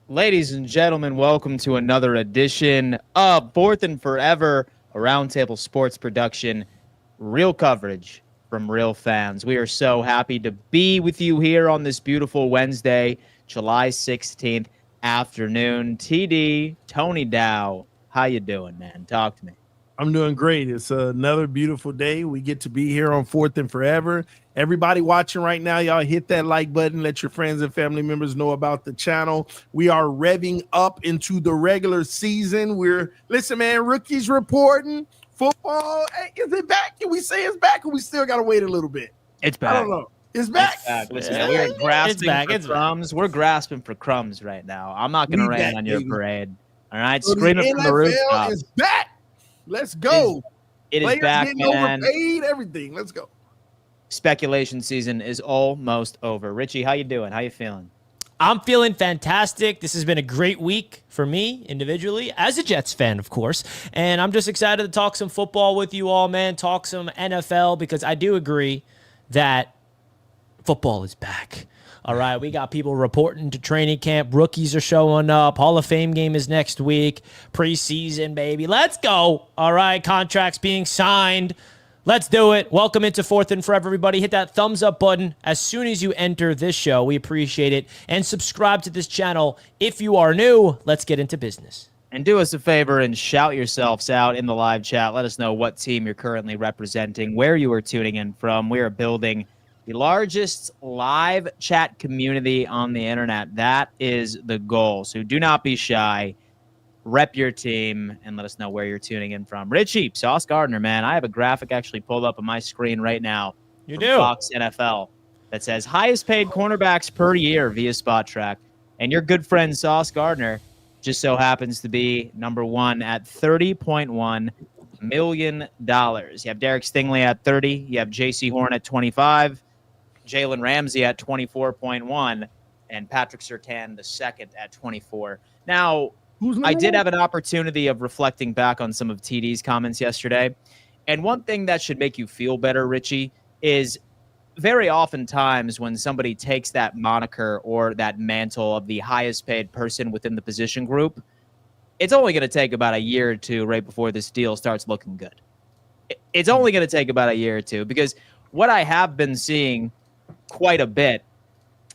Ladies and gentlemen, welcome to another edition of Fourth and Forever, a Roundtable sports production, real coverage from real fans. We are so happy to be with you here on this beautiful Wednesday, July 16th afternoon. TD, Tony Dow, how you doing, man? Talk to me. I'm doing great. It's another beautiful day. We get to be here on Fourth and Forever. Everybody watching right now, y'all hit that like button. Let your friends and family members know about the channel. We are revving up into the regular season. Listen, man, rookies reporting. Football, hey, is it back? Can we say it's back, or we still got to wait a little bit? It's back. I don't know. It's back. It's back. Listen, man, we are grasping for crumbs. We're grasping for crumbs right now. I'm not going to rain on your parade. All right? So Scream it from the rooftop. It's back. Let's go. It is Players back, getting man. Overpaid, everything. Let's go. Speculation season is almost over. Richie, how you doing? How you feeling? I'm feeling fantastic. This has been a great week for me individually, as a Jets fan, of course. And I'm just excited to talk some football with you all, man. Talk some NFL, because I do agree that football is back. All right, we got people reporting to training camp. Rookies are showing up. Hall of Fame game is next week. Preseason, baby. Let's go. All right, contracts being signed. Let's do it. Welcome into Fourth and Forever, everybody. Hit that thumbs up button as soon as you enter this show. We appreciate it. And subscribe to this channel if you are new. Let's get into business. And do us a favor and shout yourselves out in the live chat. Let us know what team you're currently representing, where you are tuning in from. We are building the largest live chat community on the internet. That is the goal. So do not be shy. Rep your team and let us know where you're tuning in from. Richie, Sauce Gardner, man, I have a graphic actually pulled up on my screen right now. You do? Fox NFL that says highest paid cornerbacks per year via Spot Track. And your good friend Sauce Gardner just so happens to be number one at $30.1 million. You have Derek Stingley at 30. You have J.C. Horn at 25. Jalen Ramsey at 24.1, and Patrick Surtain the second at 24. Now, I did have an opportunity of reflecting back on some of TD's comments yesterday, and one thing that should make you feel better, Richie, is very oftentimes when somebody takes that moniker or that mantle of the highest paid person within the position group, it's only going to take about a year or two right before this deal starts looking good. It's only going to take about a year or two, because what I have been seeing quite a bit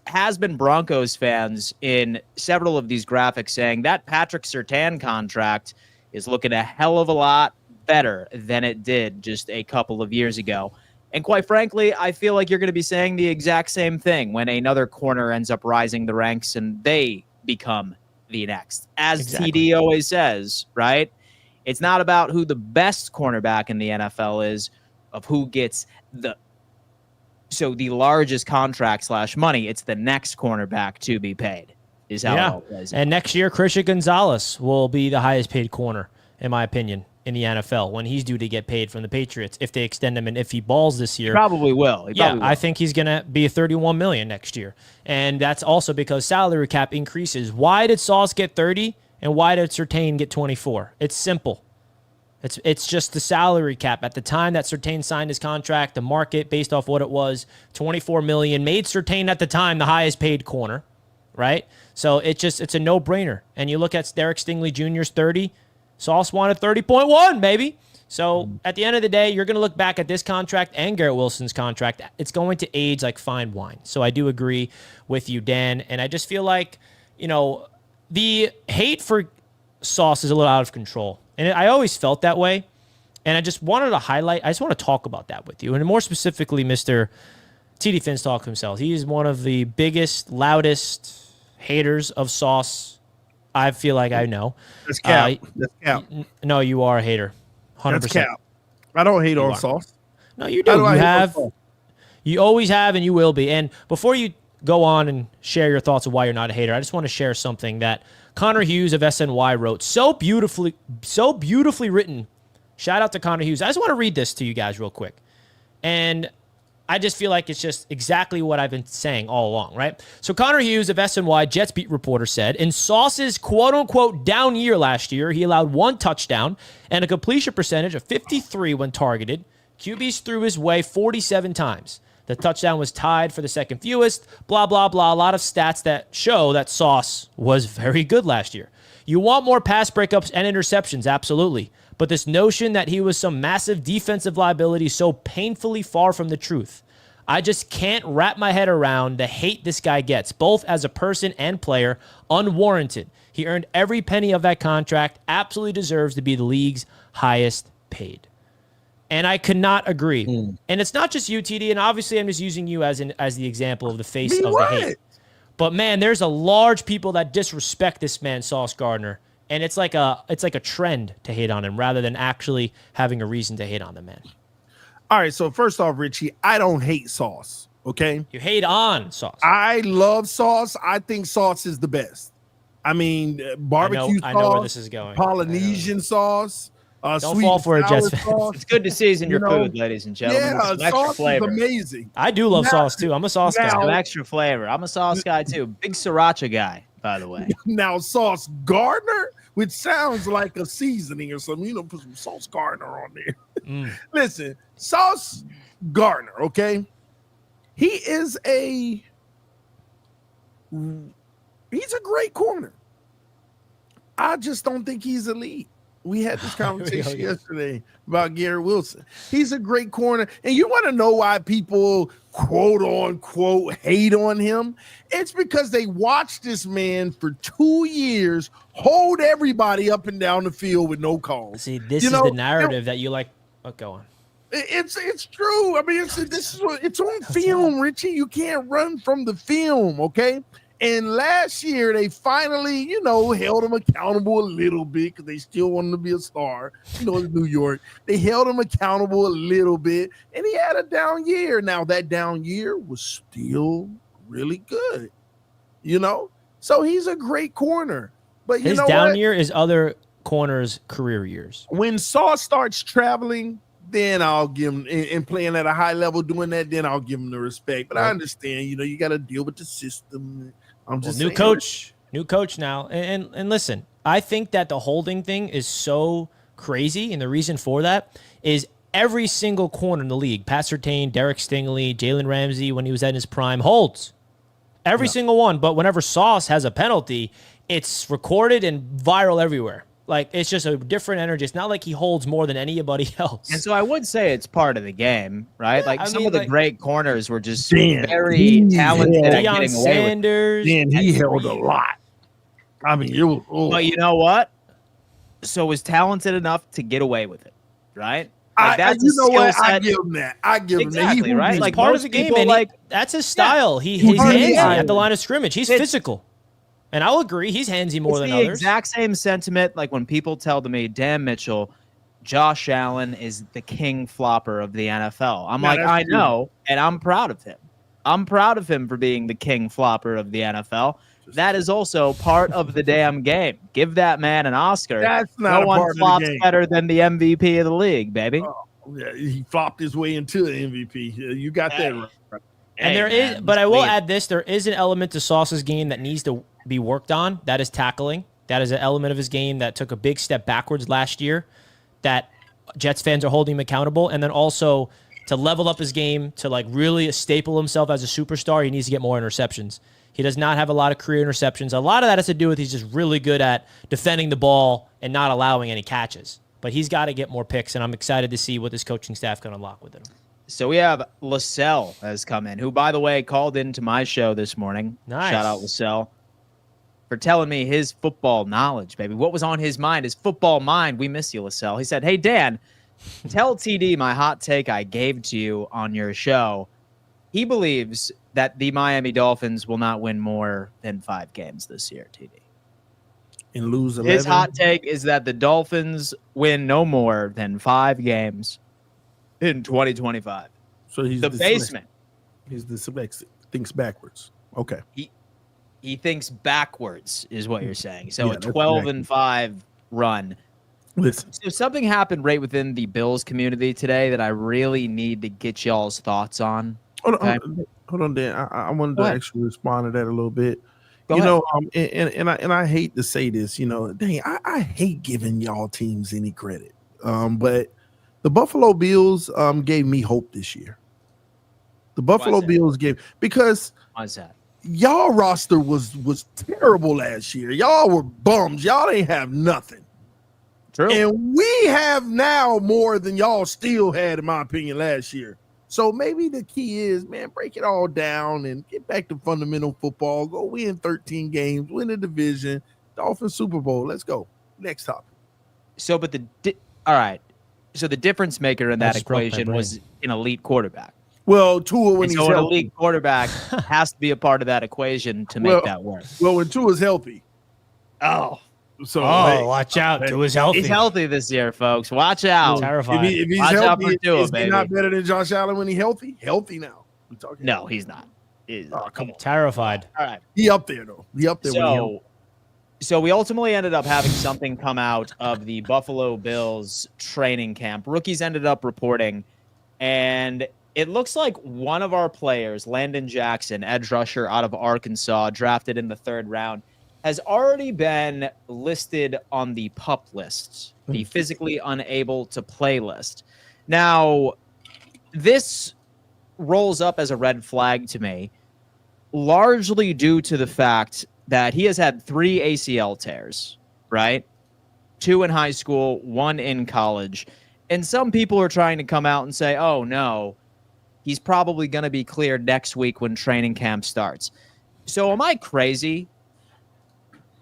has been Broncos fans in several of these graphics saying that Patrick Surtain contract is looking a hell of a lot better than it did just a couple of years ago. And quite frankly, I feel like you're going to be saying the exact same thing when another corner ends up rising the ranks and they become the next. As TD always says, right? It's not about who the best cornerback in the NFL is, of who gets the largest contract / money. It's the next cornerback to be paid is how it all plays. And next year, Christian Gonzalez will be the highest paid corner, in my opinion, in the NFL when he's due to get paid from the Patriots if they extend him, and if he balls this year. He probably will. I think he's going to be $31 million next year. And that's also because salary cap increases. Why did Sauce get 30 and why did Surtain get 24? It's simple. It's just the salary cap. At the time that Surtain signed his contract, the market, based off what it was, $24 million, made Surtain at the time the highest paid corner, right? So it's a no-brainer. And you look at Derek Stingley Jr.'s 30, Sauce wanted 30.1, baby. So at the end of the day, you're going to look back at this contract and Garrett Wilson's contract. It's going to age like fine wine. So I do agree with you, Dan. And I just feel like, the hate for Sauce is a little out of control. And I always felt that way. And I just wanted to highlight, I just want to talk about that with you. And more specifically, Mr. TD Finstock himself. He is one of the biggest, loudest haters of Sauce I feel like I know. That's cap. That's cap. No, you are a hater. 100%. That's cap. I don't hate on Sauce. No, you do. You always have, and you will be. And before you go on and share your thoughts of why you're not a hater, I just want to share something that Connor Hughes of SNY wrote. So beautifully written. Shout out to Connor Hughes. I just want to read this to you guys real quick. And I just feel like it's just exactly what I've been saying all along, right? So Connor Hughes of SNY, Jets beat reporter, said, in Sauce's quote-unquote down year last year, he allowed 1 touchdown and a completion percentage of 53 when targeted. QBs threw his way 47 times. The touchdown was tied for the second fewest, blah, blah, blah. A lot of stats that show that Sauce was very good last year. You want more pass breakups and interceptions, absolutely. But this notion that he was some massive defensive liability is so painfully far from the truth. I just can't wrap my head around the hate this guy gets, both as a person and player, unwarranted. He earned every penny of that contract, absolutely deserves to be the league's highest paid. And I could not agree. And it's not just you, TD, and obviously I'm just using you as the example of the face of the hate. But man, there's a large people that disrespect this man, Sauce Gardner, and it's like a trend to hate on him rather than actually having a reason to hate on the man. All right, so first off, Richie, I don't hate Sauce, okay? You hate on Sauce. I love Sauce. I think Sauce is the best. I mean, barbecue sauce, I know where this is going. Polynesian sauce. Don't fall for it, Jets fans. It's good to season your food, ladies and gentlemen. Yeah, some extra sauce flavor. is amazing. I do love sauce too. I'm a sauce guy. Some extra flavor. I'm a sauce guy too. Big sriracha guy, by the way. Now, Sauce Gardner, which sounds like a seasoning or something, put some Sauce Gardner on there. Listen, Sauce Gardner, okay? He's a great corner. I just don't think he's elite. We had this conversation yesterday about Garrett Wilson. He's a great corner. And you want to know why people quote unquote hate on him? It's because they watched this man for 2 years hold everybody up and down the field with no calls. See, this is the narrative that you like. Oh, go on. It's true. I mean, it's on film, Richie. You can't run from the film, okay? And last year, they finally, held him accountable a little bit because they still want him to be a star. In New York. They held him accountable a little bit, and he had a down year. Now, that down year was still really good, So he's a great corner. But his down year is other corners' career years. When Sauce starts traveling, then I'll give him, and playing at a high level, doing that, then I'll give him the respect. But I understand, you got to deal with the system. I'm just new coach now. And listen, I think that the holding thing is so crazy. And the reason for that is every single corner in the league, Pat Surtain, Derek Stingley, Jalen Ramsey, when he was at his prime, holds. Every single one. But whenever Sauce has a penalty, it's recorded and viral everywhere. Like, it's just a different energy. It's not like he holds more than anybody else. And so I would say it's part of the game, right? Like, some of the great corners were just very talented at Deion getting Sanders. away with it. He held a lot. I mean, it was. Oh. But you know what? So was talented enough to get away with it, right? Like, that's I give him that. I give him that. Exactly, right? Like, part of the game, and that's his style. He's handsy at the line of scrimmage. He's physical. And I'll agree, he's handsy more than others. It's the exact same sentiment like when people tell me, damn, Mitchell, Josh Allen is the king flopper of the NFL. I'm like, I know, and I'm proud of him. I'm proud of him for being the king flopper of the NFL. That is also part of the damn game. Give that man an Oscar. That's not no one flops better than the MVP of the league, baby. Oh, yeah, he flopped his way into the MVP. You got that right. And there is, but I will add this: there is an element to Sauce's game that needs to be worked on. That is tackling. That is an element of his game that took a big step backwards last year. That Jets fans are holding him accountable, and then also to level up his game to like really staple himself as a superstar, he needs to get more interceptions. He does not have a lot of career interceptions. A lot of that has to do with he's just really good at defending the ball and not allowing any catches. But he's got to get more picks, and I'm excited to see what this coaching staff can unlock with him. So we have LaSalle has come in, who, by the way, called into my show this morning. Nice. Shout out LaSalle for telling me his football knowledge, baby. What was on his mind, his football mind. We miss you, LaSalle. He said, hey, Dan, tell TD my hot take I gave to you on your show. He believes that the Miami Dolphins will not win more than 5 games this year, TD. And lose 11? His hot take is that the Dolphins win no more than 5 games in 2025. So he's the basement. He's dyslexic. Thinks backwards. Okay. He thinks backwards is what you're saying. So a 12-5 run. Listen. So something happened right within the Bills community today that I really need to get y'all's thoughts on. Hold on, Dan. I wanted to actually respond to that a little bit. Go ahead. And I hate to say this, dang, I hate giving y'all teams any credit. But the Buffalo Bills gave me hope this year. The Buffalo that? Bills game, because Why's that? y'all roster was terrible last year. Y'all were bums. Y'all ain't have nothing. True. And we have now more than y'all still had, in my opinion, last year. So maybe the key is, man, break it all down and get back to fundamental football. Go win 13 games, win the division, Dolphins Super Bowl. Let's go. Next topic. So, but all right. So the difference maker in that just broke my equation brain. was an elite quarterback. Well, Tua when And he's so an healthy. elite quarterback has to be a part of that equation to make that work. Well, when Tua's healthy. Oh, So watch out. Tua's healthy. he's healthy this year, folks. Watch out. Terrifying. If he's Watch out healthy, for Tua, is he baby. not better than Josh Allen when he's healthy? Healthy now. I'm talking. No, he's not. Come on. Terrified. All right. He up there though. He up there. When he healthy. So we ultimately ended up having something come out of the Buffalo Bills training camp. Rookies ended up reporting, and it looks like one of our players, Landon Jackson, edge rusher out of Arkansas, drafted in the 3rd round, has already been listed on the PUP list, the physically unable to play list. Now, this rolls up as a red flag to me, largely due to the fact that he has had 3 ACL tears, right? 2 in high school, 1 in college. And some people are trying to come out and say, oh, no, he's probably going to be cleared next week when training camp starts. So am I crazy,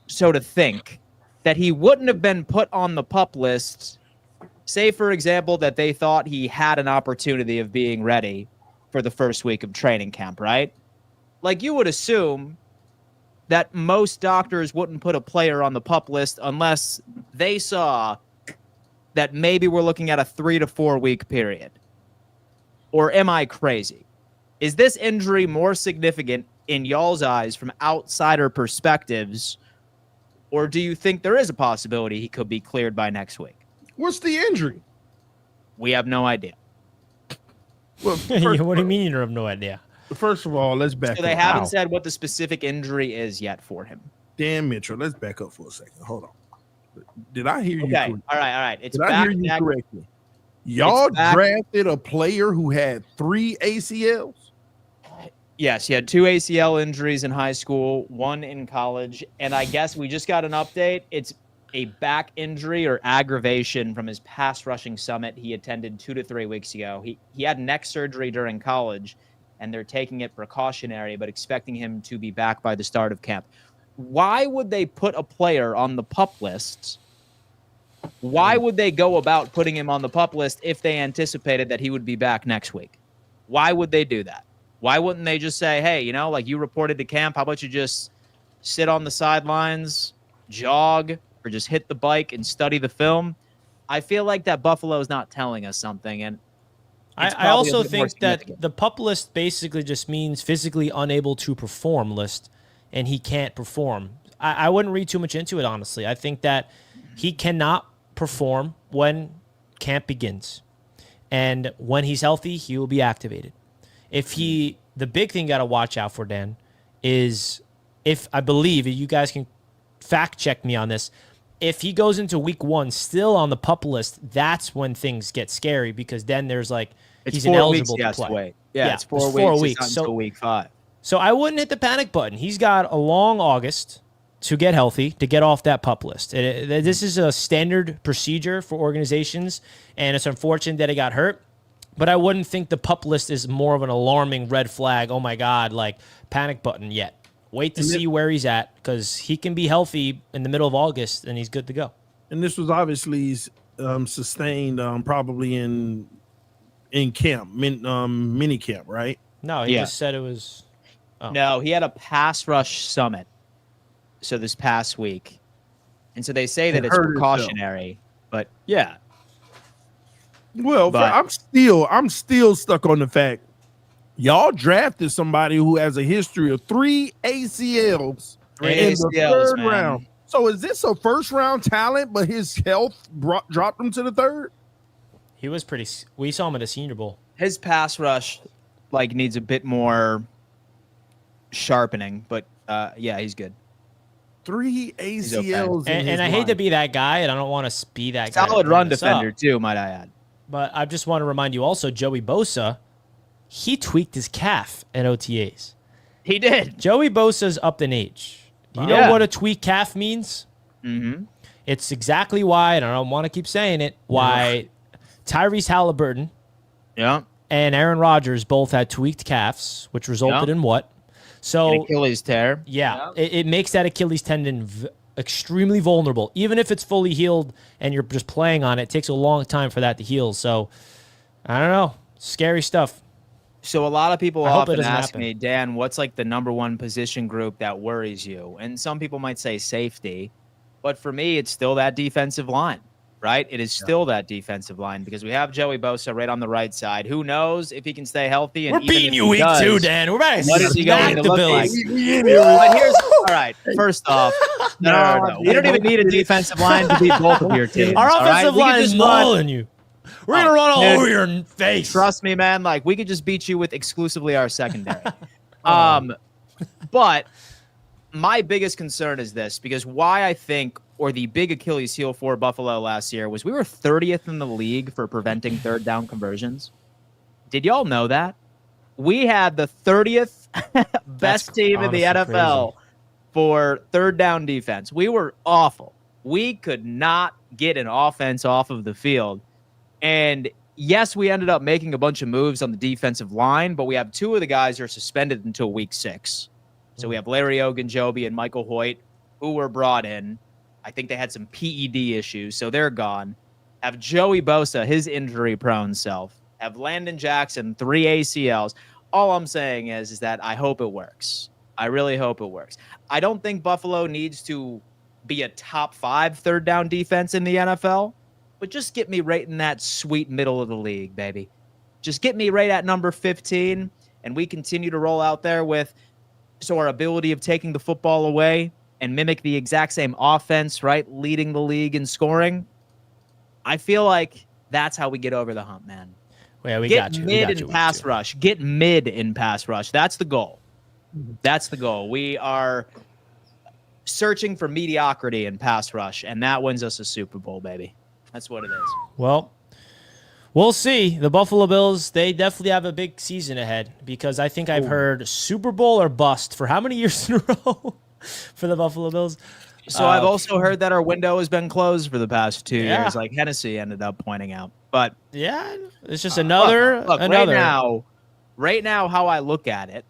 so to think that he wouldn't have been put on the PUP list, say, for example, that they thought he had an opportunity of being ready for the first week of training camp, right? Like, you would assume that most doctors wouldn't put a player on the PUP list unless they saw that maybe we're looking at a 3 to 4 week period. Or am I crazy? Is this injury more significant in y'all's eyes from outsider perspectives, or do you think there is a possibility he could be cleared by next week? What's the injury? We have no idea. Well, What do you mean you have no idea? First of all, let's back So up. they haven't said what the specific injury is yet for him. Dan Mitchell, let's back up for a second. Hold on. Did I hear you Okay, correctly? all right. It's Did I back. hear you correctly? Y'all back. drafted a player who had 3 ACLs? Yes, he had 2 ACL injuries in high school, 1 in college, and I guess we just got an update. It's a back injury or aggravation from his pass rushing summit he attended 2 to 3 weeks ago. He had neck surgery during college, and they're taking it precautionary, but expecting him to be back by the start of camp. Why would they put a player on the PUP list? Why would they go about putting him on the PUP list if they anticipated that he would be back next week? Why would they do that? Why wouldn't they just say, hey, like you reported to camp, how about you just sit on the sidelines, jog, or just hit the bike and study the film? I feel like that Buffalo is not telling us something, and I also think that the PUP list basically just means physically unable to perform list, and he can't perform. I wouldn't read too much into it, honestly. I think that he cannot perform when camp begins. And when he's healthy, he will be activated. The big thing you got to watch out for, Dan, is if I believe, you guys can fact check me on this, if he goes into week 1 still on the PUP list, that's when things get scary, because then there's he's ineligible to play. Wait. Yeah, it's 4 weeks. It's until week 5. So I wouldn't hit the panic button. He's got a long August to get healthy, to get off that PUP list. This is a standard procedure for organizations, and it's unfortunate that he got hurt. But I wouldn't think the PUP list is more of an alarming red flag, oh my God, panic button yet. Wait to see where he's at, because he can be healthy in the middle of August, and he's good to go. And this was obviously sustained probably in camp, mini camp, right? No, he just said it was... Oh. No, he had a pass rush summit. So this past week. And so they say that it's precautionary, but yeah. Well, I'm still stuck on the fact y'all drafted somebody who has a history of 3 ACLs in the 3rd round. So is this a 1st round talent, but his health dropped him to the 3rd? He was we saw him at the Senior Bowl. His pass rush needs a bit more sharpening, but yeah, he's good. 3 ACLs. Okay. And I hate to be that guy, and I don't want to be that guy. Solid run defender too, might I add. But I just want to remind you also, Joey Bosa he tweaked his calf at OTAs. He did. Joey Bosa's up in age. You know Yeah. what a tweaked calf means? Mm-hmm. It's exactly why, and I don't want to keep saying it, why Tyrese Halliburton Yeah. and Aaron Rodgers both had tweaked calves, which resulted in what? So An Achilles tear. yeah, it makes that Achilles tendon extremely vulnerable. Even if it's fully healed and you're just playing on it, it takes a long time for that to heal. So I don't know. Scary stuff. So a lot of people I hope it often doesn't ask happen. me, Dan, what's like the number one position group that worries you? And some people might say safety, but for me, it's still that defensive line, right? It is still that defensive line because we have Joey Bosa right on the right side. Who knows if he can stay healthy? And We're even beating if you he week does, 2, Dan. We're about to what is he going smack to the look Bills. like? But here's all right. First off, no. We don't even need a defensive line to beat both of your teams. Our all right? offensive We could line is just run- mauling you. We're going to run all dude, over your face. Trust me, man. Like we could just beat you with exclusively our secondary. But my biggest concern is this because why I think, or the big Achilles heel for Buffalo last year was we were 30th in the league for preventing third down conversions. Did y'all know that? We had the 30th best team in the honestly NFL for third down defense. We were awful. We could not get an offense off of the field. And yes, we ended up making a bunch of moves on the defensive line, but we have two of the guys who are suspended until week 6. So we have Larry Ogunjobi and Michael Hoyt, who were brought in. I think they had some PED issues, so they're gone. Have Joey Bosa, his injury-prone self. Have Landon Jackson, 3 ACLs. All I'm saying is that I hope it works. I really hope it works. I don't think Buffalo needs to be a top 5 third down defense in the NFL, but just get me right in that sweet middle of the league, baby. Just get me right at number 15, and we continue to roll out there with our ability of taking the football away and mimic the exact same offense, right? Leading the league in scoring. I feel like that's how we get over the hump, man. Yeah, we Get got you. mid We got you in week pass 2. rush. Get mid in pass rush. That's the goal. That's the goal. We are searching for mediocrity in pass rush, and that wins us a Super Bowl, baby. That's what it is. Well, we'll see. The Buffalo Bills, they definitely have a big season ahead because I think I've heard Super Bowl or bust for how many years in a row for the Buffalo Bills? So I've also heard that our window has been closed for the past 2 Yeah. years, like Hennessy ended up pointing out. But Yeah, it's just another. look, right now, how I look at it,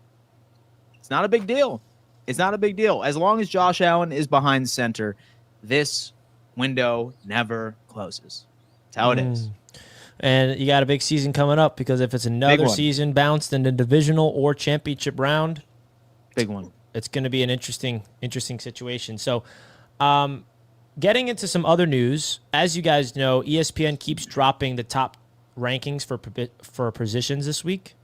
it's not a big deal. It's not a big deal. As long as Josh Allen is behind center, this window never closes. That's how it is. And you got a big season coming up because if it's another one. season bounced in the divisional or championship round, Big one. it's going to be an interesting situation. So, getting into some other news, as you guys know, ESPN keeps dropping the top rankings for positions this week.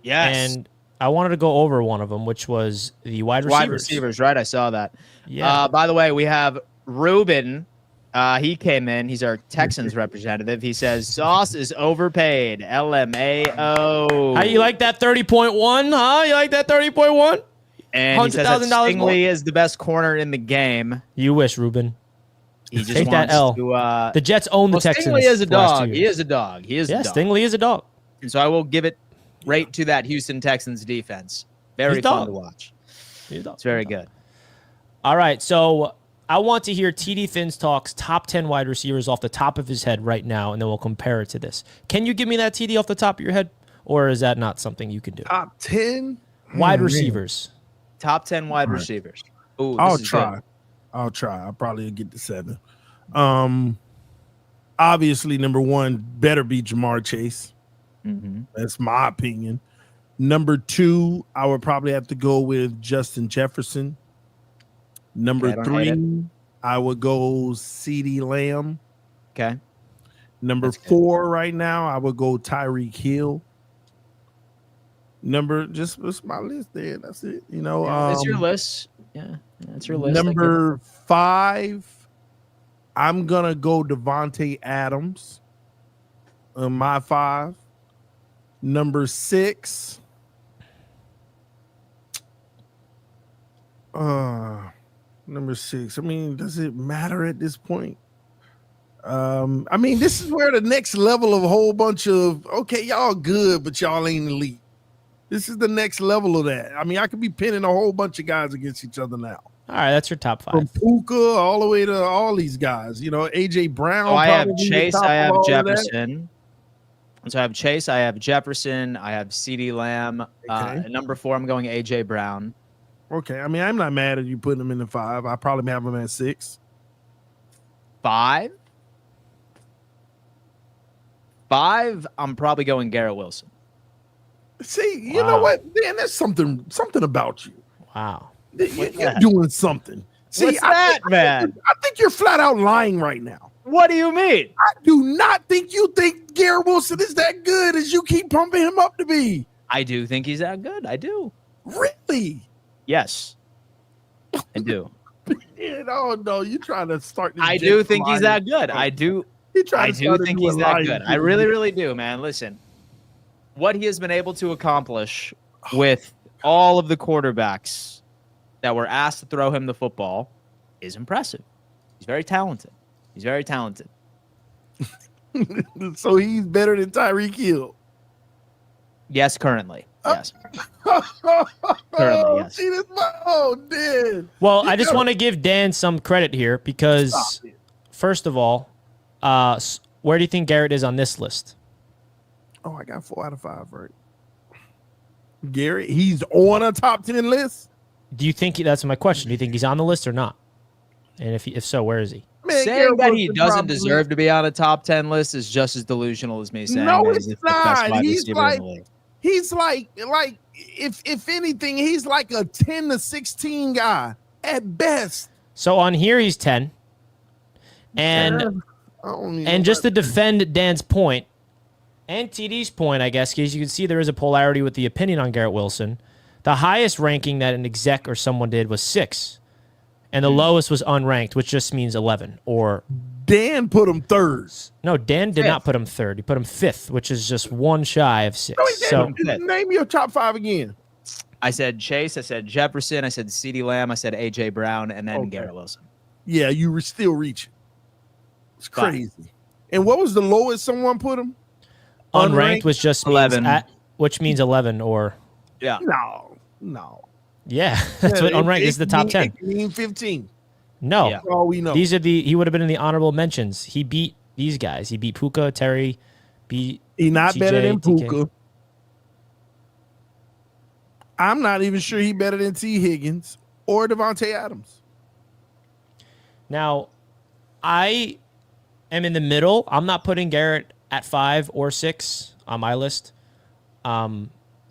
Yes. And I wanted to go over one of them, which was the wide receivers. Wide receivers, right? I saw that. Yeah. By the way, we have Ruben. He came in. He's our Texans representative. He says Sauce is overpaid. LMAO. How you like that 30.1? Huh? You like that 30.1? And he says that $100,000 more? Stingley is the best corner in the game. You wish, Ruben. He just Take that wants L. to. The Jets own the Well, Texans. Stingley is a the last 2 dog. years. He is a dog. He is Yeah, a dog. Stingley is a dog. And so I will give it right to that Houston Texans defense. Very He's fun dog. to watch. He's a dog. It's very good. All right, so I want to hear TD Fins talks top 10 wide receivers off the top of his head right now, and then we'll compare it to this. Can you give me that TD off the top of your head, or is that not something you can do? Top 10 Wide receivers. Top 10 wide receivers. Ooh, I'll this is try. good. I'll try. I'll probably get to 7. Obviously, number 1 better be Jamar Chase. That's my opinion. Number 2, I would probably have to go with Justin Jefferson. Number Okay, I don't hate 3, I would go CeeDee Lamb. Okay. Number That's good. 4 right now, I would go Tyreek Hill. That's my list there. That's it. You know, That's your list. Yeah, that's your list. Number 5, I'm gonna go Devontae Adams. My 5. Number 6. Number 6. I mean, does it matter at this point? I mean, this is where the next level of a whole bunch of, okay, y'all good, but y'all ain't elite. This is the next level of that. I mean, I could be pinning a whole bunch of guys against each other now. All right, that's your top 5. From Puka all the way to all these guys. You know, AJ Brown. So I have probably the Chase, top I of have all of that. Jefferson. So I have Chase, I have Jefferson, I have CeeDee Lamb. Okay. At number 4, I'm going AJ Brown. Okay, I mean, I'm not mad at you putting him in the 5. I probably have him at 6. 5, I'm probably going Garrett Wilson. See, you know what? Dan, there's something about you. Wow. You're doing something. See, What's that, man? I think you're flat out lying right now. What do you mean? I do not think you think Garrett Wilson is that good as you keep pumping him up to be. I do think he's that good. I do. Really? Yes, I do. No, you're trying to start. I do think he's that good. I do. I do think he's that good. I really, really do, man. Listen, what he has been able to accomplish with all of the quarterbacks that were asked to throw him the football is impressive. He's very talented. He's very talented. So he's better than Tyreek Hill. Yes, currently. Yes. Currently, yes. Dan. Well, I just want to give Dan some credit here because, first of all, where do you think Garrett is on this list? Oh, I got 4 out of 5, right? Garrett, he's on a top 10 list? Do you think that's my question? Do you think he's on the list or not? And if so, where is he? Man, saying that he doesn't deserve to be on a top 10 list is just as delusional as me saying no, that it's he's the best not. wide receiver in the league. He's like if anything, he's like a 10 to 16 guy at best. So on here he's 10. And just to defend Dan's point and TD's point, I guess, because you can see there is a polarity with the opinion on Garrett Wilson. The highest ranking that an exec or someone did was 6. And the lowest was unranked, which just means 11. Or Dan put him 3rd. No, Dan did not put him 3rd. He put him 5th, which is just one shy of 6. No, name your top 5 again. I said Chase, I said Jefferson, I said CeeDee Lamb, I said AJ Brown, and then Garrett Wilson. Yeah, you were still reaching. It's crazy. And what was the lowest someone put him? Unranked was just 11, which means 11 or yeah. No. Yeah, that's what unranked is the top 10. It can mean 15. No, that's all we know. These are he would have been in the honorable mentions. He beat these guys. He beat Puka, Terry, He not better than Puka. I'm not even sure he better than T. Higgins or Devontae Adams. Now, I am in the middle. I'm not putting Garrett at 5 or 6 on my list.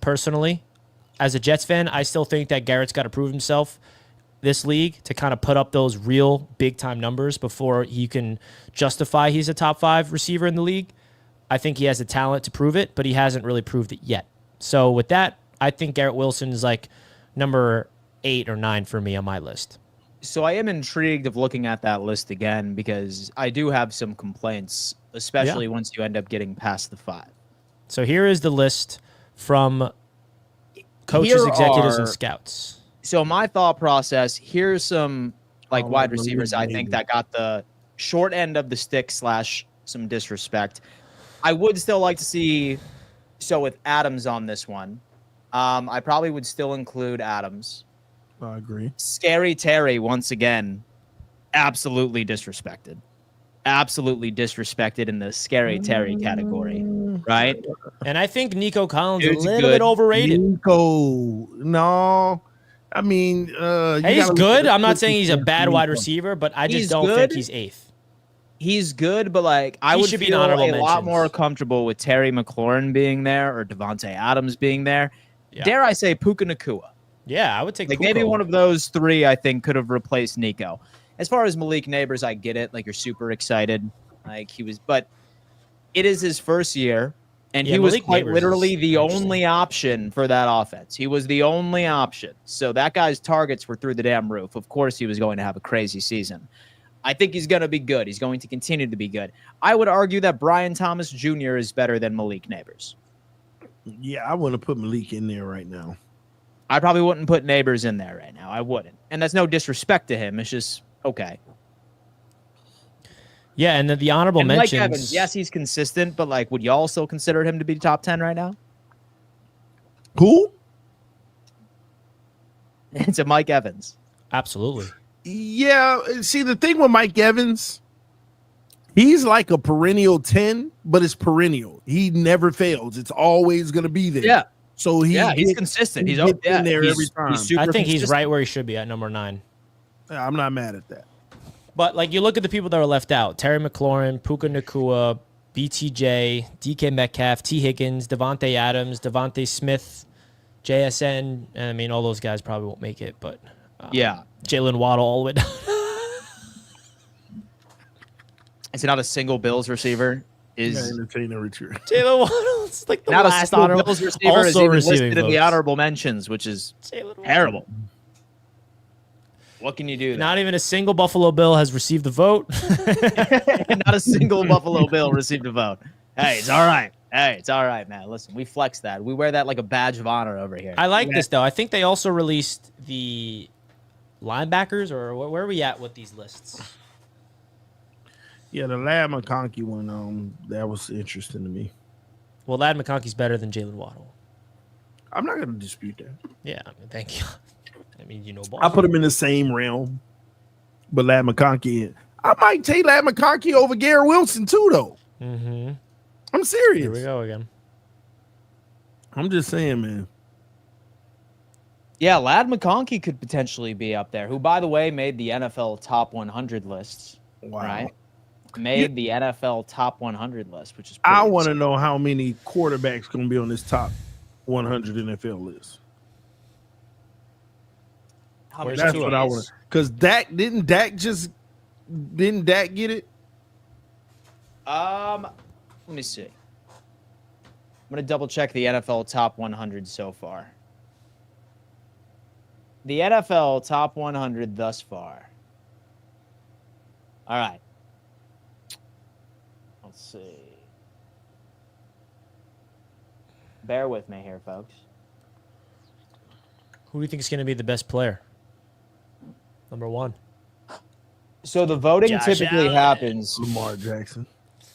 Personally, as a Jets fan, I still think that Garrett's got to prove himself this league to kind of put up those real big-time numbers before he can justify he's a top 5 receiver in the league. I think he has the talent to prove it, but he hasn't really proved it yet. So with that, I think Garrett Wilson is like number 8 or 9 for me on my list. So I am intrigued of looking at that list again because I do have some complaints, especially once you end up getting past the 5. So here is the list from coaches, executives, and scouts. So my thought process, here's some wide receivers I think that got the short end of the stick / some disrespect. I would still like to see, so with Adams on this one, I probably would still include Adams. I agree. Scary Terry, once again, absolutely disrespected. Absolutely disrespected in the Scary Terry category, right? And I think Nico Collins is a little bit overrated. Nico, no. I mean, he's good. I'm not saying he's a bad wide receiver, but I just don't think he's 8th. He's good, but I would feel a lot more comfortable with Terry McLaurin being there or Devontae Adams being there. Yeah. Dare I say Puka Nacua? Yeah, I would take Puka. Maybe one of those 3 I think could have replaced Nico. As far as Malik Neighbors, I get it. You're super excited. But it is his first year, and he was quite literally the only option for that offense. He was the only option. So that guy's targets were through the damn roof. Of course, he was going to have a crazy season. I think he's going to be good. He's going to continue to be good. I would argue that Brian Thomas Jr. is better than Malik Neighbors. Yeah, I want to put Malik in there right now. I probably wouldn't put Neighbors in there right now. I wouldn't. And that's no disrespect to him. It's just, okay. Yeah, and then the honorable And mentions. Mike Evans, yes, he's consistent, but like, would y'all still consider him to be top 10 right now? Who? It's a Mike Evans. Absolutely. Yeah. See, the thing with Mike Evans, he's like a perennial 10, but it's perennial. He never fails. It's always going to be there. Yeah. So he's consistent. He's in there every time. He's super I think he's consistent. right where he should be at number 9. I'm not mad at that. But like you look at the people that are left out: Terry McLaurin, Puka Nacua, BTJ, DK Metcalf, T. Higgins, Devontae Adams, Devontae Smith, JSN. And I mean, all those guys probably won't make it, but yeah. Jalen Waddle all the way down. Is he not a single Bills receiver? Is entertainer Richard. Jalen Waddle is like the not a last single honorable Bills receiver is also even receiving listed in the votes. honorable mentions, which is terrible. What can you do? Then? Not even a single Buffalo Bill has received the vote. Not a single Buffalo Bill received a vote. Hey, it's all right. Hey, it's all right, man. Listen, we flex that. We wear that like a badge of honor over here. I like this, though. I think they also released the linebackers, or where are we at with these lists? Yeah, the Lad McConkey one, that was interesting to me. Well, Lad McConkey's better than Jalen Waddle. I'm not going to dispute that. Yeah, I mean, thank you. I mean, you know, ball. I put him in the same realm, but Lad McConkey, I might take Lad McConkey over Garrett Wilson too, though. Mm-hmm. I'm serious. Here we go again. I'm just saying, man. Yeah, Lad McConkey could potentially be up there, who, by the way, made the NFL top 100 lists. Wow. Right? Made the NFL top 100 list, which is I pretty want to insane. know how many quarterbacks going to be on this top 100 NFL list. How many That's two what of I us? want. Because didn't Dak get it? Let me see. I'm going to double check the NFL top 100 so far. The NFL top 100 thus far. All right. Let's see. Bear with me here, folks. Who do you think is going to be the best player? Number 1. So the voting Josh typically Allen. happens. Lamar Jackson.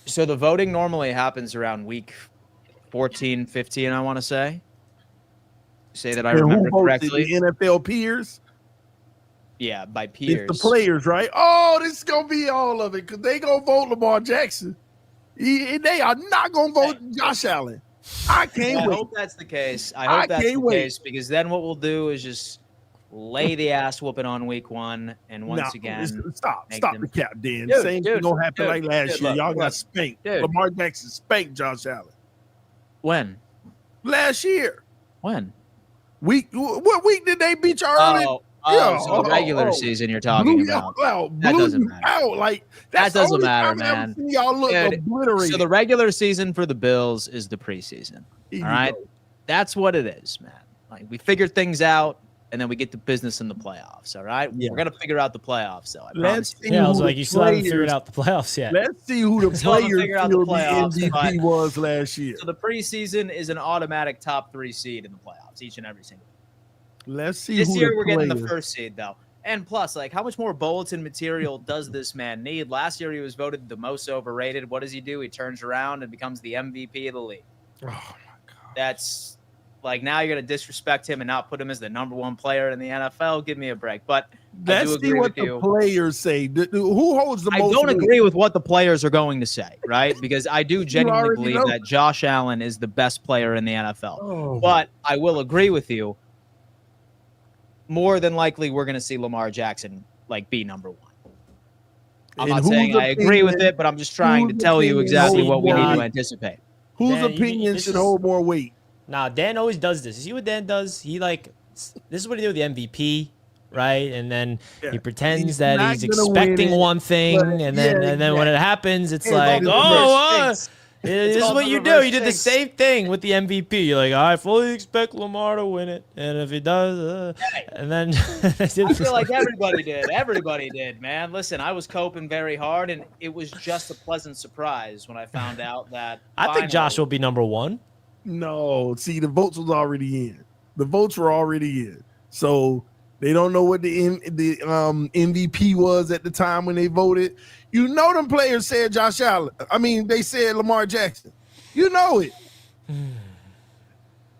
So the voting normally happens around week 14, 15, I want to say. Say that I And who remember votes correctly. it? The NFL peers. Yeah, by peers. It's the players, right? Oh, this is gonna be all of it because they gonna vote Lamar Jackson. They are not gonna vote Josh Allen. I can't I wait. hope that's the case. I hope that's the can't wait. case because then what we'll do is just lay the ass whooping on week 1, and once Nah, again, stop make the them- cap, Dan. Dude, Same dude, thing gonna happen dude, like last dude, year. look, Y'all got look, spanked. dude. Lamar Jackson spanked Josh Allen when? last year. When? What week did they beat y'all early? So the regular season you're talking about. That doesn't matter. Out. Like That that's the doesn't only matter, time I've ever man. seen y'all look Dude, obliterated. So the regular season for the Bills is the preseason. Here All you right? go. That's what it is, man. Like we figure things out, and then we get to business in the playoffs. All right, Yeah. we're gonna figure out the playoffs, though. I Let's promise you. see Yeah, I was who like, the you still haven't figured players- out the playoffs yet. Let's see who the Still haven't players figured out the feel the playoffs, MVP but- was last year. So the preseason is an automatic top 3 seed in the playoffs, each and every single. Let's see This who year the we're getting the players- first seed, though. And plus, like, how much more bulletin material does this man need? Last year he was voted the most overrated. What does he do? He turns around and becomes the MVP of the league. Oh my god. That's like now you're gonna disrespect him and not put him as the number 1 player in the NFL. Give me a break. But I Let's do see agree what with the you. players say. Who holds the I most? don't weight? agree with what the players are going to say, right? Because I do genuinely already believe know. that Josh Allen is the best player in the NFL. Oh, But I will agree with you. More than likely, we're going to see Lamar Jackson like be number 1. I'm And not whose saying I agree with opinion- it, but I'm just trying to whose tell you opinion exactly holds what we more need to weight? anticipate. whose Dan, opinion this should is- hold more weight? Nah, Dan always does this. You see what Dan does? He this is what he did with the MVP, right? And then Yeah. he pretends He's that not he's gonna win expecting it, one thing, but- and then yeah, when it happens, it's It's like, all the oh, reverse this is called what the you do. reverse You did the jinx. same thing with the MVP. You're like, I fully expect Lamar to win it, and if he does, and then I feel like everybody did. Everybody did, man. Listen, I was coping very hard, and it was just a pleasant surprise when I found out that I think Josh will be number 1. No, see, the votes was already in. The votes were already in. So They don't know what the MVP was at the time when they voted. You know them players said Josh Allen. I mean, they said Lamar Jackson. You know it.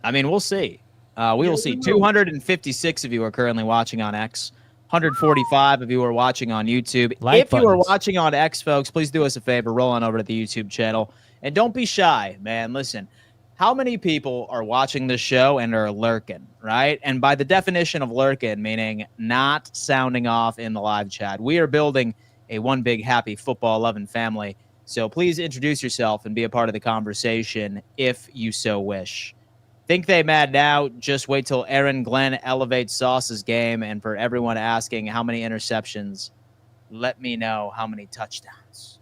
I mean, we'll see. We will see. 256 of you are currently watching on X. 145 of you are watching on YouTube. If you are watching on X, folks, please do us a favor. Roll on over to the YouTube channel. And don't be shy, man. Listen, how many people are watching this show and are lurking, right? And by the definition of lurking, meaning not sounding off in the live chat, we are building a one big happy football-loving family. So please introduce yourself and be a part of the conversation if you so wish. Think they mad now? Just wait till Aaron Glenn elevates Sauce's game. And for everyone asking how many interceptions, let me know how many touchdowns.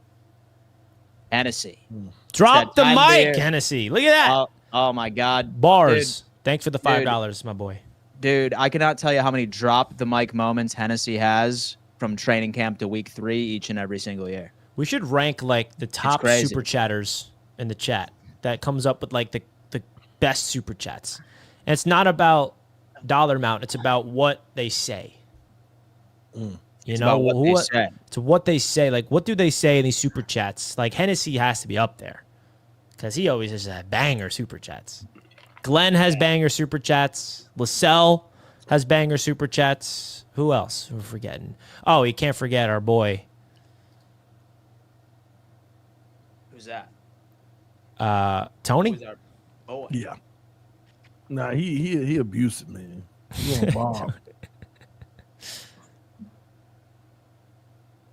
Hennessy. Drop the mic, Hennessy. Look at that. Oh my God. Bars. Dude, thanks for the $5, my boy. Dude, I cannot tell you how many drop the mic moments Hennessy has from training camp to week 3 each and every single year. We should rank like the top super chatters in the chat. That comes up with like the best super chats. And it's not about dollar amount. It's about what they say. You know, it's what they say. Like, what do they say in these super chats? Like, Hennessy has to be up there because he always has that banger super chats. Glenn has banger super chats. LaSalle has banger super chats. Who else? We're forgetting. Oh, you can't forget our boy. Who's that? Tony? Who's our boy? Yeah. Nah, he abusive, man. He on Bob.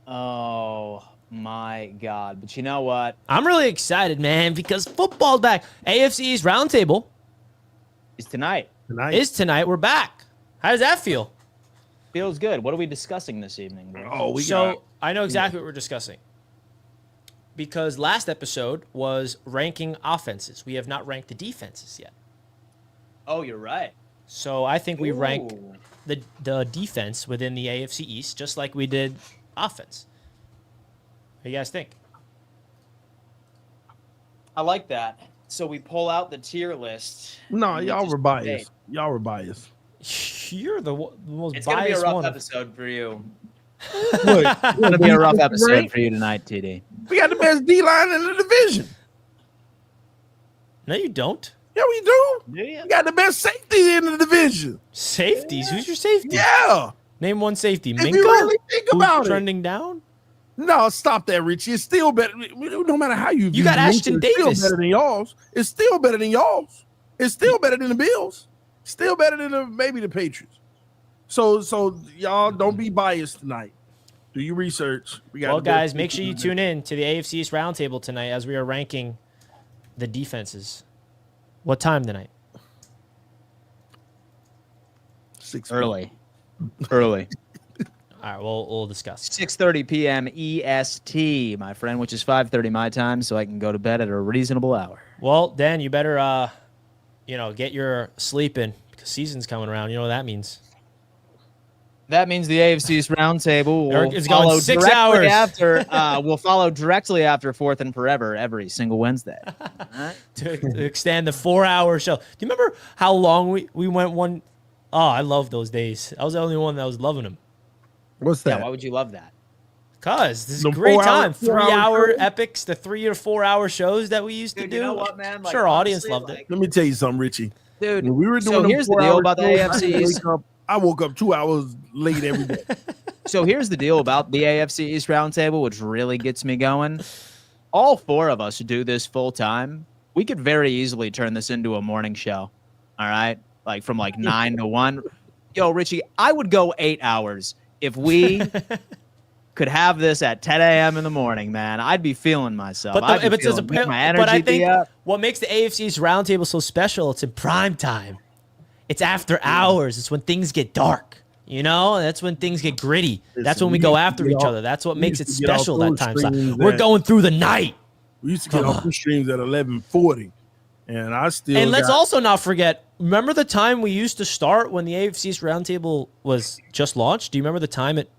Oh my God. But you know what? I'm really excited, man, because football's back. AFC East Roundtable is tonight. We're back. How does that feel? Feels good. What are we discussing this evening, bro? I know exactly what we're discussing. Because last episode was ranking offenses. We have not ranked the defenses yet. Oh, you're right. So I think we rank the defense within the AFC East just like we did offense. What do you guys think? I like that. So we pull out the tier list. No, y'all were biased. Y'all were biased. You're the most it's biased one. It's going to be a rough episode for you. It's going to be a rough episode for you tonight, TD. We got the best D-line in the division. No, you don't. Yeah, we do. Yeah. We got the best safety in the division. Safeties? Who's your safety? Yeah. Name one safety. If Minka? you really think about trending down? No, stop that, Richie. It's still better. No matter how you got Ashton Davis. It's still better than y'all's. It's still better than y'all's. It's still better than the Bills. Still better than maybe the Patriots. So y'all don't be biased tonight. Do your research. Well, guys, make sure you tune in to the AFC East Roundtable tonight as we are ranking the defenses. What time tonight? 6 Early. All right, we'll discuss. 6:30 p.m. EST, my friend, which is 5:30 my time, so I can go to bed at a reasonable hour. Well, Dan, you better, get your sleep in because season's coming around. You know what that means. That means the AFC East Roundtable will follow 6 hours after. Will follow directly after 4th and Forever every single Wednesday. Right? to extend the 4-hour show. Do you remember how long we went one? Oh, I love those days. I was the only one that was loving them. What's that? Yeah, why would you love that? Because this is a great time. 3-hour epics, the 3 or 4 hour shows that we used to do. You know what, man? Like, sure, audience loved it. Let me tell you something, Richie. Dude, when we were doing here's the deal about the AFC East. I woke up 2 hours late every day. So here's the deal about the AFC East Roundtable, which really gets me going. All 4 of us do this full time. We could very easily turn this into a morning show. All right? Like from 9 to 1. Yo, Richie, I would go 8 hours if we could have this at 10 a.m. in the morning, man. I'd be feeling myself. But I think what makes the AFC East Roundtable so special, it's in prime time. It's after hours. It's when things get dark. You know, that's when things get gritty. That's when we go after each other. That's what makes it special that time. We're going through the night. We used to get off the streams at 11:40, and I still. And let's also not forget. Remember the time we used to start when the AFC East Roundtable was just launched? Do you remember the time it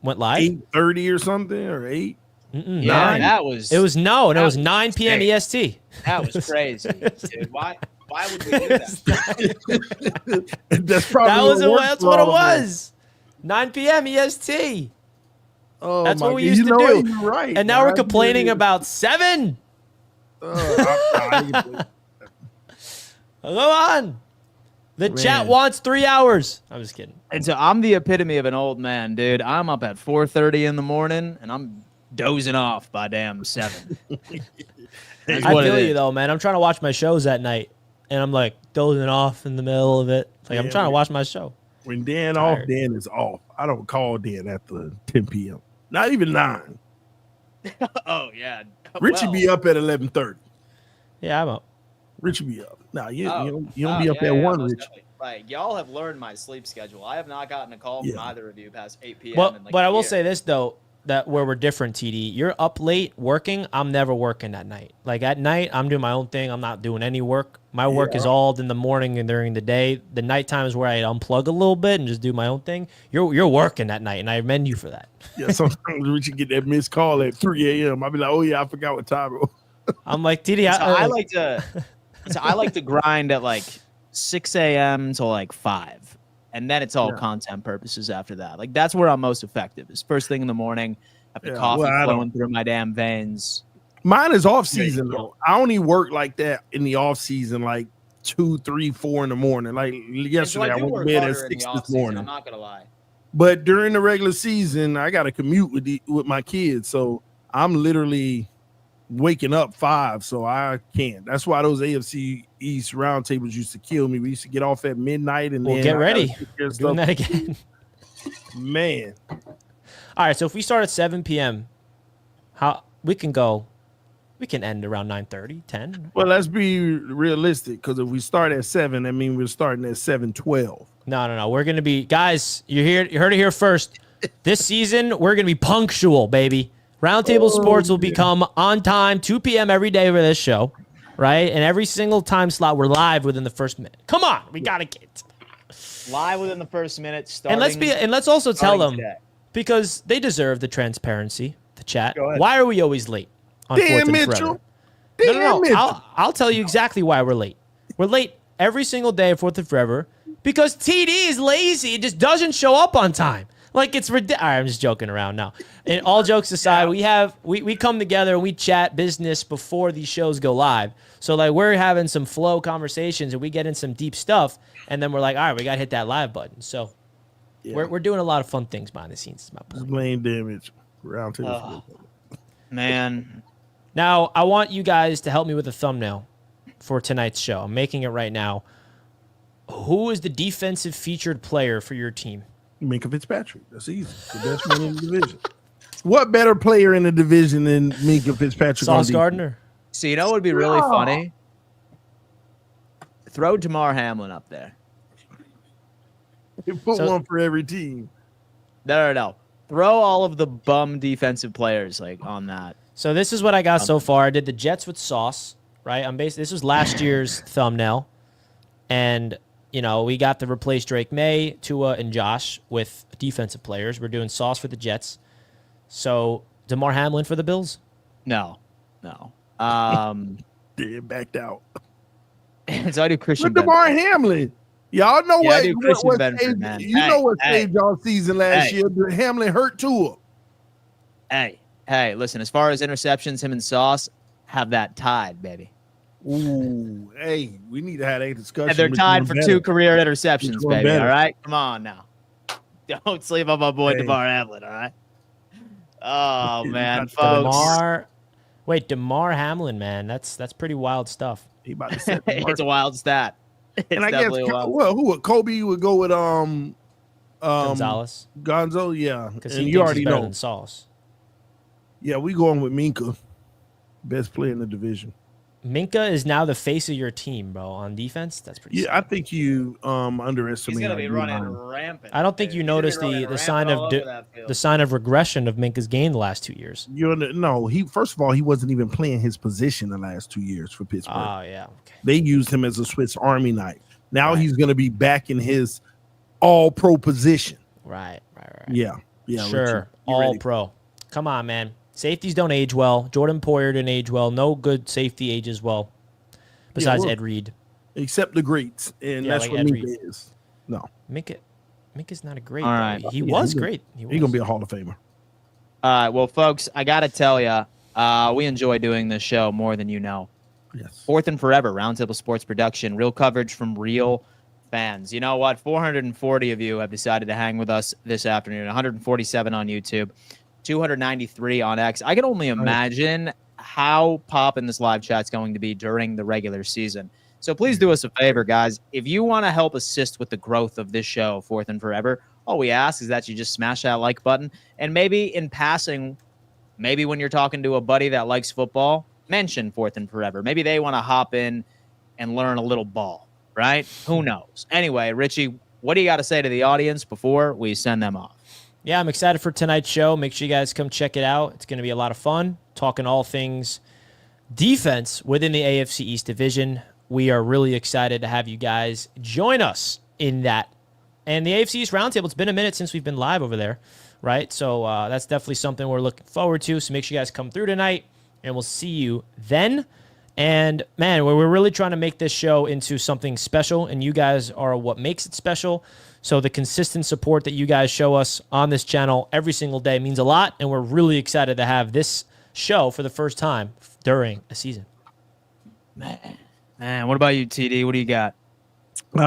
went live? 8:30 or something, or 8. Yeah, that was. It was 9 p.m. EST. That was crazy, dude. Why would we do that? That's probably that's what it was. 9 p.m. EST. Oh, That's my what we God. used You to know do. what? You're right. And now we're 9 complaining p.m. about 7. I Come on. The chat Man. wants 3 hours. I'm just kidding. And so I'm the epitome of an old man, dude. I'm up at 4:30 in the morning, and I'm dozing off by damn 7. That's I what it feel you, is. though, man. I'm trying to watch my shows at night, and I'm like dozing off in the middle of it. Like, I'm Yeah, trying to man. watch my show. When Dan Tired. off, Dan is off. I don't call Dan after 10 p.m. Not even 9. Oh yeah. Richie be up at 11:30. Yeah, I'm up. Richie be up. Nah, you don't Oh, be up yeah, at 1, most Richie. definitely. Like, y'all have learned my sleep schedule. I have not gotten a call from Yeah. either of you past 8 p.m. Well, in like but a I will year. say this, though, that where we're different, TD. You're up late working. I'm never working at night. Like, at night, I'm doing my own thing. I'm not doing any work. My work is all in the morning and during the day. The nighttime is where I unplug a little bit and just do my own thing. You're working at night, and I commend you for that. Yeah, sometimes Richie get that missed call at 3 a.m. I'll be like, oh, yeah, I forgot what time it was. I'm like, TD, So I like to grind at like 6 a.m. to like 5. And then it's all content purposes after that. Like, that's where I'm most effective, is first thing in the morning, have the coffee flowing through my damn veins. Mine is off season, though. I only work like that in the off season, like 2, 3, 4 in the morning. Like yesterday, I went to bed at 6 this morning. I'm not going to lie. But during the regular season, I got to commute with my kids. So I'm literally waking up 5, so I can't. That's why those AFC East roundtables used to kill me. We used to get off at midnight and then get ready. We're Doing that again. Man. All right, so if we start at 7 p.m., we can end around 9:30, 10. Well, let's be realistic, because if we start at 7, that means we're starting at 7:12. No. We're going to be, guys, you heard it here first. This season, we're going to be punctual, baby. Roundtable Sports will become on time, 2 p.m. every day for this show, right? And every single time slot, we're live within the first minute. Come on, we got to get Live within the first minute. Starting, and let's also tell them, today. because they deserve the transparency, the chat. Go ahead. Why are we always late on Dan 4th and Mitchell. Forever? No. Mitchell. I'll tell you exactly why we're late. We're late every single day of 4th and Forever because TD is lazy and just doesn't show up on time. Like, it's ridiculous. All right, I'm just joking around now. And all jokes aside, we come together and we chat business before these shows go live. So, like, we're having some flow conversations and we get in some deep stuff. And then we're like, all right, we got to hit that live button. So we're doing a lot of fun things behind the scenes, is my point. Blame damage. Roundtable. Man. Now, I want you guys to help me with a thumbnail for tonight's show. I'm making it right now. Who is the defensive featured player for your team? Minka Fitzpatrick. That's easy. The best man in the division. What better player in the division than Minka Fitzpatrick? Sauce Gardner. So, you know what would be really funny? Throw Damar Hamlin up there. Put one for every team. No. Throw all of the bum defensive players like on that. So this is what I got so far. I did the Jets with Sauce, right? This was last year's thumbnail. And, you know, we got to replace Drake May, Tua, and Josh with defensive players. We're doing Sauce for the Jets. So Damar Hamlin for the Bills? No. Yeah, backed out. So I do Christian But Damar Benford. Hamlin. Y'all know I do Christian what Benford, saved, man. you know what Hey, saved y'all season last year. Hamlin hurt Tua. Hey, listen, as far as interceptions, him and Sauce have that tied, baby. Ooh, hey, we need to have a discussion. And they're tied for 2 career interceptions, Which one baby. better? All right? Come on now. Don't sleep on my boy Hey. Damar Hamlin, all right? Oh, man, Damar- folks. Damar Hamlin, man. That's pretty wild stuff. He about to set the mark. It's a wild stat. It's And I guess definitely a wild who would Kobe would go with Gonzalez. Gonzo, yeah. Because And he you thinks already he's better know. than Sauce. Yeah, we going with Minka. Best player in the division. Minka is now the face of your team, bro, on defense. That's pretty sick. Yeah, I think you He's underestimate. going to be our running D-line. rampant. I don't think you He's gonna be noticed running the rampant sign all of over that field. the sign of regression of Minka's game the last 2 years. No, he first of all, he wasn't even playing his position the last 2 years for Pittsburgh. Oh, yeah. Okay. They used him as a Swiss Army knife. Now he's going to be back in his all-pro position. Right. Yeah. Sure. Richard, you All ready? pro. Come on, man. Safeties don't age well. Jordan Poyer didn't age well. No good safety ages well. Besides well, Ed Reed. Except the greats, and Yeah, that's like what Ed Minka Reed. is. No. Minka. Minka's not a great. All right. He was great. He's gonna be a Hall of Famer. All right. Well, folks, I got to tell you, we enjoy doing this show more than you know. Yes. Fourth and Forever, Roundtable Sports Production, real coverage from real fans. You know what? 440 of you have decided to hang with us this afternoon. 147 on YouTube, 293 on X. I can only imagine how poppin' this live chat's going to be during the regular season. So please do us a favor, guys. If you want to help assist with the growth of this show, Fourth and Forever, all we ask is that you just smash that like button. And maybe in passing, maybe when you're talking to a buddy that likes football, mention Fourth and Forever. Maybe they want to hop in and learn a little ball, right? Who knows? Anyway, Richie, what do you got to say to the audience before we send them off? Yeah, I'm excited for tonight's show. Make sure you guys come check it out. It's going to be a lot of fun, talking all things defense within the AFC East division. We are really excited to have you guys join us in that. And the AFC East Roundtable, it's been a minute since we've been live over there, right? So that's definitely something we're looking forward to. So make sure you guys come through tonight, and we'll see you then. And, man, we're really trying to make this show into something special, and you guys are what makes it special. So the consistent support that you guys show us on this channel every single day means a lot, and we're really excited to have this show for the first time during a season. Man, what about you, TD? What do you got?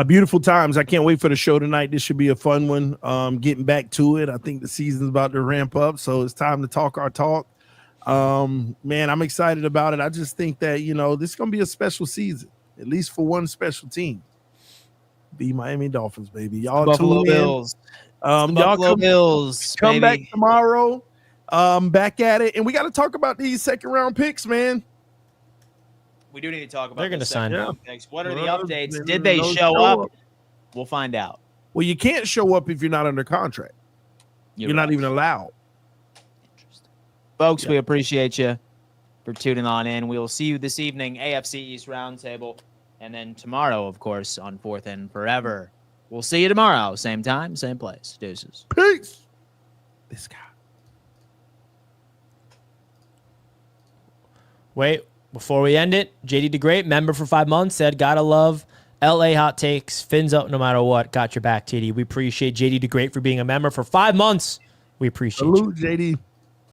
Beautiful times. I can't wait for the show tonight. This should be a fun one. Getting back to it. I think the season's about to ramp up, so it's time to talk our talk. Man, I'm excited about it. I just think that, this is going to be a special season, at least for one special team. The Miami Dolphins, baby. Y'all Buffalo tune in. Bills. Y'all Bills. Come back tomorrow. Back at it. And we got to talk about these second round picks, man. We do need to talk about They're going to sign up. What are the updates? Did they show up? We'll find out. Well, you can't show up if you're not under contract. You're not even allowed. Interesting. Folks, we appreciate you for tuning on in. We will see you this evening, AFC East Roundtable, and then tomorrow, of course, on Fourth and Forever. We'll see you tomorrow. Same time, same place. Deuces. Peace. This guy. Wait, before we end it, JD the Great, member for 5 months, said, gotta love LA hot takes. Fins up no matter what. Got your back, TD. We appreciate JD the Great for being a member for 5 months. We appreciate you. Salute, JD.